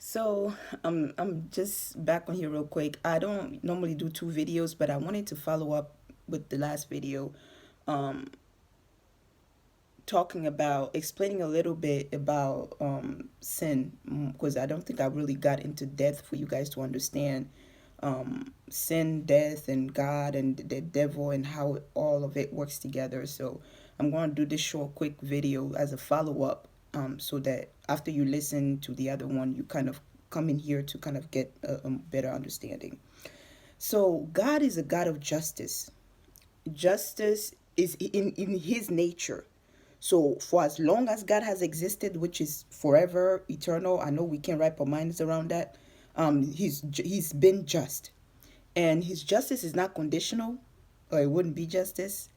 So I'm just back on here real quick. I don't normally do two videos, but I wanted to follow up with the last video, um, talking about explaining a little bit about sin, because I don't think I really got into depth for you guys to understand sin, death, and God and the devil and how all of it works together. So I'm going to do this short, quick video as a follow up, so that after you listen to the other one, you kind of come in here to kind of get a better understanding. So God is a God of justice. Justice is in His nature. So for as long as God has existed, which is forever, eternal, I know we can't wrap our minds around that. He's been just, and His justice is not conditional, or it wouldn't be justice.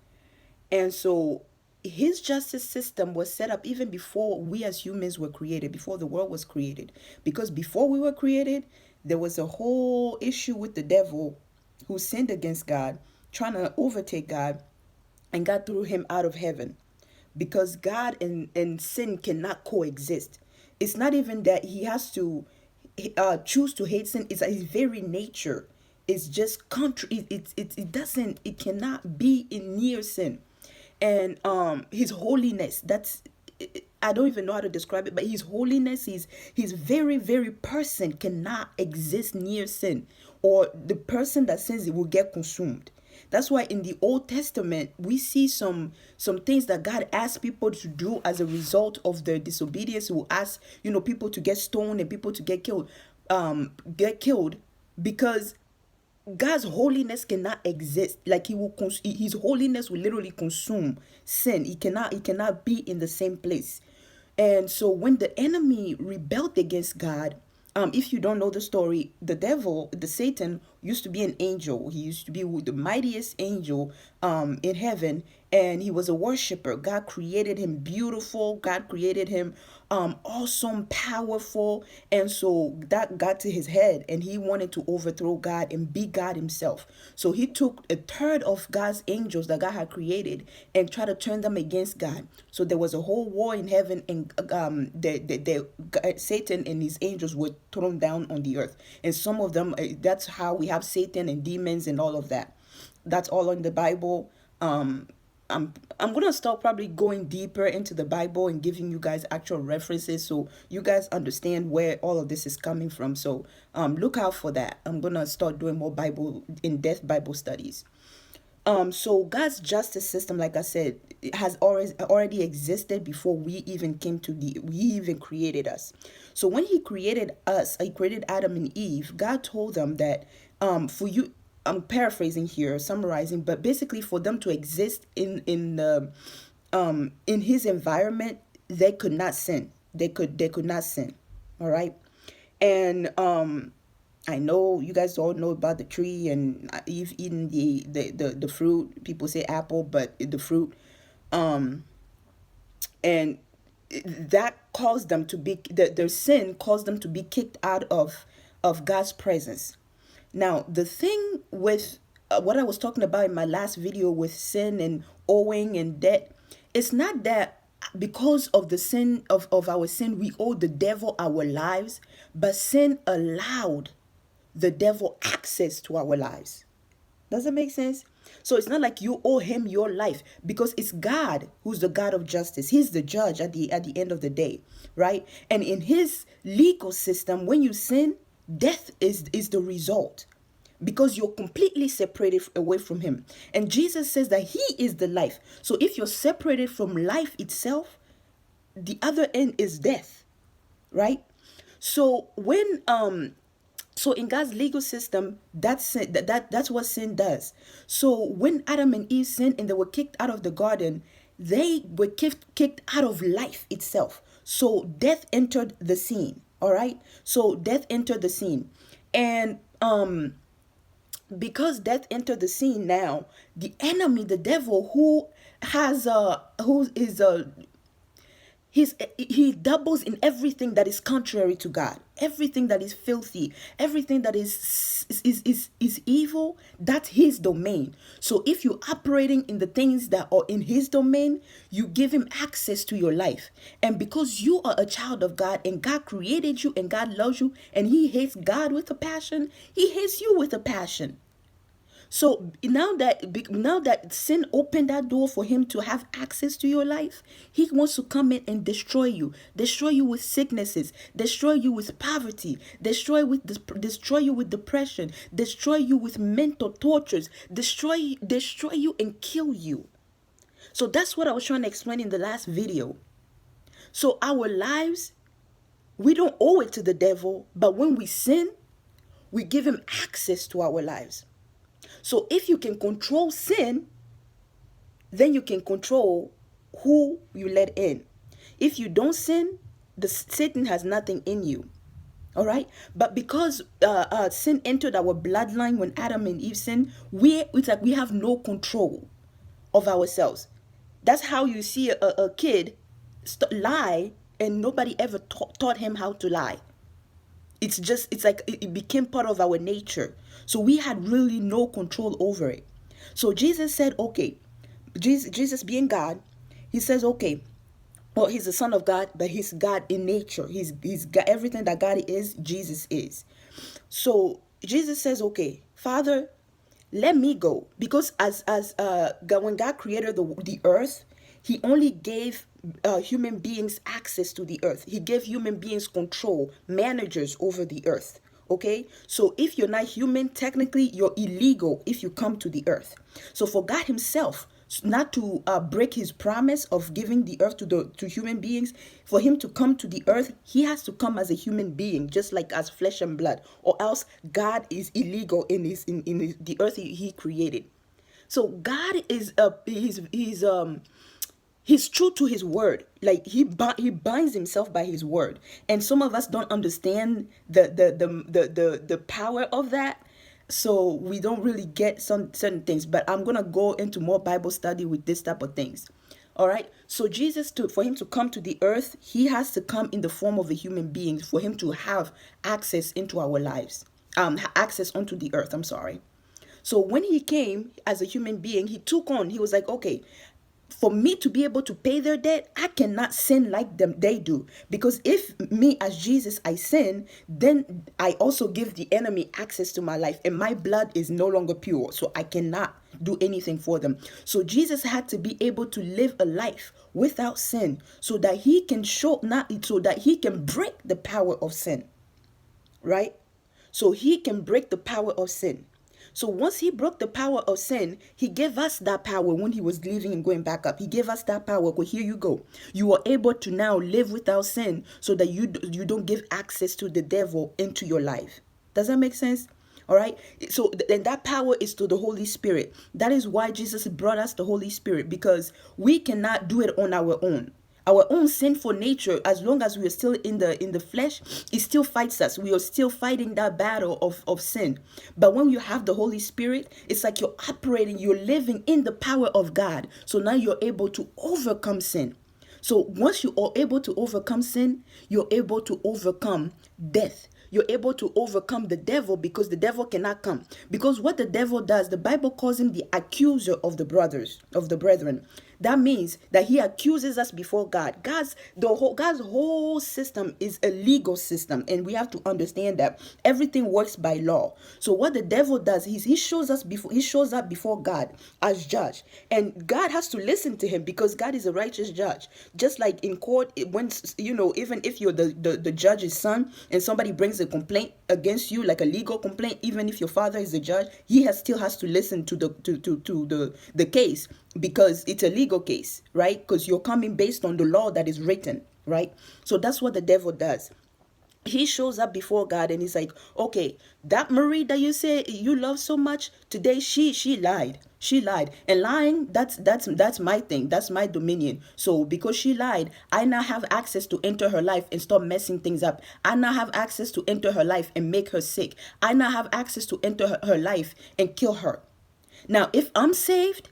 And so His justice system was set up even before we as humans were created, before the world was created. Because before we were created, there was a whole issue with the devil who sinned against God, trying to overtake God, and God threw him out of heaven because God and sin cannot coexist. It's not even that he has to choose to hate sin. It's his very nature. It's just contra. It doesn't. It cannot be in near sin, and his holiness. I don't even know how to describe it, but his holiness, his very very person cannot exist near sin, or the person that sins it will get consumed. That's why in the Old Testament we see some things that God asked people to do as a result of their disobedience. He will ask, people to get stoned and people to get killed because God's holiness cannot exist. Like his holiness will literally consume sin. He cannot be in the same place. And so when the enemy rebelled against God, if you don't know the story, the devil, the Satan, used to be an angel. He used to be the mightiest angel in heaven, and he was a worshiper. God created him beautiful. God created him awesome, powerful, and so that got to his head, and he wanted to overthrow God and be God himself. So he took a third of God's angels that God had created and tried to turn them against God. So there was a whole war in heaven, and Satan and his angels were thrown down on the earth. And some of them, that's how we have Satan and demons and all of that. That's all in the Bible. I'm gonna start probably going deeper into the Bible and giving you guys actual references so you guys understand where all of this is coming from. So look out for that. I'm gonna start doing more Bible in-depth Bible studies. So God's justice system, like I said, it has already existed before we even created us. So when He created us, He created Adam and Eve. God told them that for you, I'm paraphrasing here, summarizing, but basically for them to exist in His environment, they could not sin. They could not sin. All right, and I know you guys all know about the tree and Eve eating the fruit. People say apple, but the fruit. And that caused them to be their sin caused them to be kicked out of God's presence. Now, the thing with what I was talking about in my last video with sin and owing and debt, it's not that because of the sin of our sin we owe the devil our lives, but sin allowed the devil access to our lives. Does that make sense? So it's not like you owe him your life because it's God who's the God of justice. He's the judge at the end of the day, right? And in his legal system, when you sin, death is the result because you're completely separated away from him. And Jesus says that he is the life. So if you're separated from life itself, the other end is death, right? So when so in God's legal system, that's what sin does. So when Adam and Eve sinned and they were kicked out of the garden, they were kicked out of life itself. So death entered the scene. All right. So death entered the scene, and because death entered the scene, now the enemy, the devil, who is a He doubles in everything that is contrary to God, everything that is filthy, everything that is evil. That's his domain. So if you're operating in the things that are in his domain, you give him access to your life. And because you are a child of God and God created you and God loves you and he hates God with a passion, he hates you with a passion. So now that sin opened that door for him to have access to your life, he wants to come in and destroy you with sicknesses, destroy you with poverty, destroy you with depression, destroy you with mental tortures, destroy you and kill you. So that's what I was trying to explain in the last video. So our lives, we don't owe it to the devil, but when we sin, we give him access to our lives. So if you can control sin, then you can control who you let in. If you don't sin, Satan has nothing in you. All right, but because sin entered our bloodline when Adam and Eve sinned, it's like we have no control of ourselves. That's how you see a kid lie and nobody ever taught him how to lie. It's like it became part of our nature. So we had really no control over it. So Jesus said, okay, Jesus being God, he says, okay, well, he's the son of God, but he's God in nature. He's got everything that God is, Jesus is. So Jesus says, okay, Father, let me go. Because when God created the earth, he only gave human beings access to the earth. He gave human beings control, managers over the earth. Okay, so if you're not human, technically you're illegal if you come to the earth. So for God himself not to break his promise of giving the earth to human beings, for him to come to the earth, he has to come as a human being, just like as flesh and blood, or else God is illegal in the earth he created. So God is he's true to his word. Like he binds himself by his word, and some of us don't understand the power of that. So we don't really get some certain things, but I'm gonna go into more Bible study with this type of things. All right, so Jesus, for him to come to the earth, he has to come in the form of a human being for him to have access into our lives, access onto the earth, I'm sorry. So when he came as a human being, he was like, okay, for me to be able to pay their debt, I cannot sin like they do. Because if me as Jesus, I sin, then I also give the enemy access to my life, and my blood is no longer pure. So I cannot do anything for them. So Jesus had to be able to live a life without sin so that he can break the power of sin. Right? So he can break the power of sin. So once he broke the power of sin, he gave us that power when he was leaving and going back up. He gave us that power. Well, here you go. You are able to now live without sin so that you don't give access to the devil into your life. Does that make sense? All right. So then that power is to the Holy Spirit. That is why Jesus brought us the Holy Spirit, because we cannot do it on our own. Our own sinful nature, as long as we are still in the flesh, it still fights us. We are still fighting that battle of sin. But when you have the Holy Spirit, it's like you're living in the power of God. So now you're able to overcome sin. So once you are able to overcome sin, you're able to overcome death. You're able to overcome the devil, because the devil cannot come. Because what the devil does, the Bible calls him the accuser of the brethren. That means that he accuses us before God. God's whole system is a legal system, and we have to understand that everything works by law. So what the devil does is he shows up before God as judge, and God has to listen to him because God is a righteous judge. Just like in court, when even if you're the judge's son and somebody brings a complaint against you, like a legal complaint, even if your father is the judge, he still has to listen to the case, because it's a legal case, right? Because you're coming based on the law that is written, right? So that's what the devil does. He shows up before God and he's like, okay, that Marie that you say you love so much, today she lied. She lied. And lying, that's my thing. That's my dominion. So because she lied, I now have access to enter her life and start messing things up. I now have access to enter her life and make her sick. I now have access to enter her life and kill her. Now, if I'm saved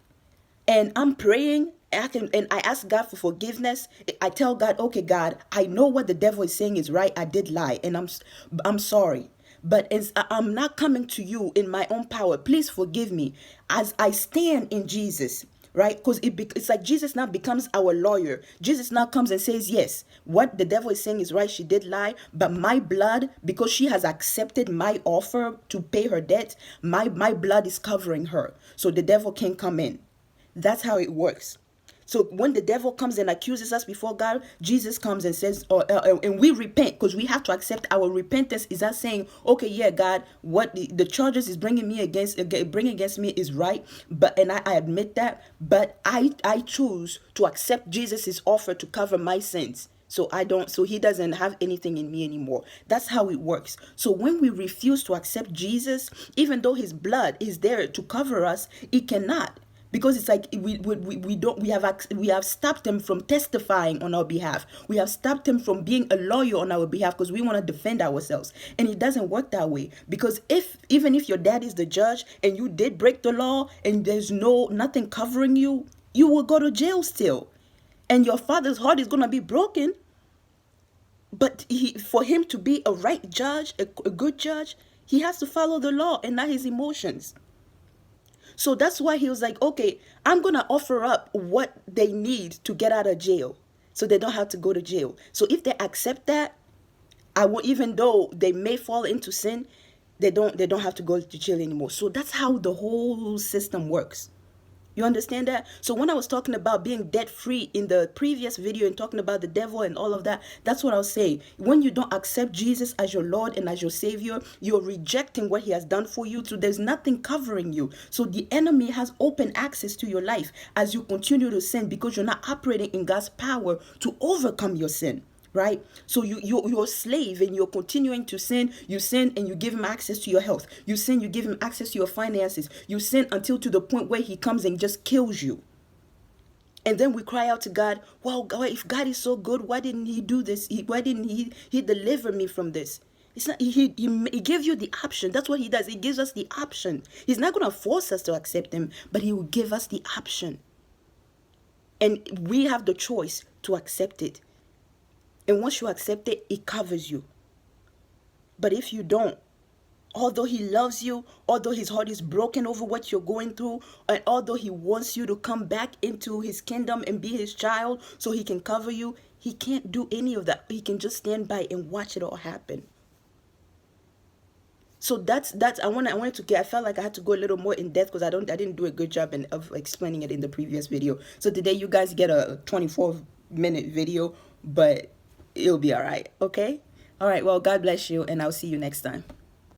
and I'm praying I ask God for forgiveness. I tell God, okay, God, I know what the devil is saying is right. I did lie, and I'm sorry. But I'm not coming to you in my own power. Please forgive me as I stand in Jesus, right? Because it's like Jesus now becomes our lawyer. Jesus now comes and says, yes, what the devil is saying is right. She did lie, but my blood, because she has accepted my offer to pay her debt, my blood is covering her. So the devil can't come in. That's how it works. So when the devil comes and accuses us before God, Jesus comes and says, and we repent, because we have to accept our repentance. Is that saying, okay, yeah, God, what the charges is bringing against me is right, and I admit that, but I choose to accept Jesus's offer to cover my sins. So he doesn't have anything in me anymore. That's how it works. So when we refuse to accept Jesus, even though his blood is there to cover us, it cannot, because it's like we have stopped him from testifying on our behalf. We have stopped him from being a lawyer on our behalf, because we want to defend ourselves, and it doesn't work that way. Because even if your dad is the judge and you did break the law and there's nothing covering you, you will go to jail still, and your father's heart is going to be broken. But for him to be a right judge, a good judge, he has to follow the law and not his emotions. So that's why he was like, okay, I'm going to offer up what they need to get out of jail, so they don't have to go to jail. So if they accept that, even though they may fall into sin, they don't have to go to jail anymore. So that's how the whole system works. You understand that? So when I was talking about being debt free in the previous video and talking about the devil and all of that, that's what I was saying. When you don't accept Jesus as your Lord and as your Savior, you're rejecting what he has done for you. So there's nothing covering you. So the enemy has open access to your life as you continue to sin, because you're not operating in God's power to overcome your sin. Right? So you're a slave and you're continuing to sin. You sin and you give him access to your health. You sin, you give him access to your finances. You sin until to the point where he comes and just kills you. And then we cry out to God, well, God, if God is so good, why didn't he do this? Why didn't he deliver me from this? It's not, he gives you the option. That's what he does. He gives us the option. He's not going to force us to accept him, but he will give us the option. And we have the choice to accept it. And once you accept it, it covers you. But if you don't, although he loves you, although his heart is broken over what you're going through, and although he wants you to come back into his kingdom and be his child so he can cover you, he can't do any of that. He can just stand by and watch it all happen. So that's I felt like I had to go a little more in depth, because I didn't do a good job of explaining it in the previous video. So today you guys get a 24-minute video, but it'll be all right. Okay? All right. Well, God bless you, and I'll see you next time.